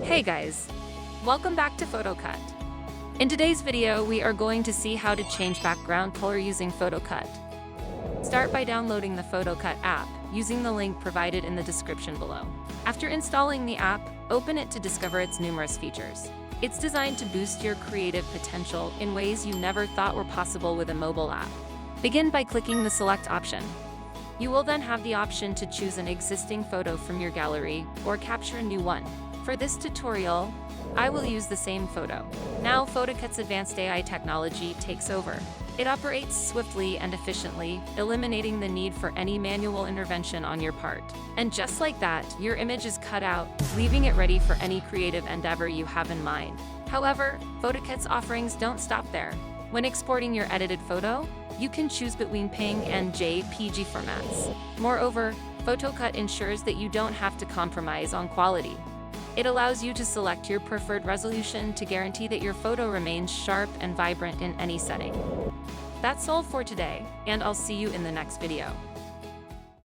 Hey guys, welcome back to PhotoCut. In today's video, we are going to see how to change background color using PhotoCut. Start by downloading the PhotoCut app using the link provided in the description below. After installing the app, open it to discover its numerous features. It's designed to boost your creative potential in ways you never thought were possible with a mobile app. Begin by clicking the Select option. You will then have the option to choose an existing photo from your gallery or capture a new one. For this tutorial, I will use the same photo. Now PhotoCut's advanced AI technology takes over. It operates swiftly and efficiently, eliminating the need for any manual intervention on your part. And just like that, your image is cut out, leaving it ready for any creative endeavor you have in mind. However, PhotoCut's offerings don't stop there. When exporting your edited photo, you can choose between PNG and JPG formats. Moreover, PhotoCut ensures that you don't have to compromise on quality. It allows you to select your preferred resolution to guarantee that your photo remains sharp and vibrant in any setting. That's all for today, and I'll see you in the next video.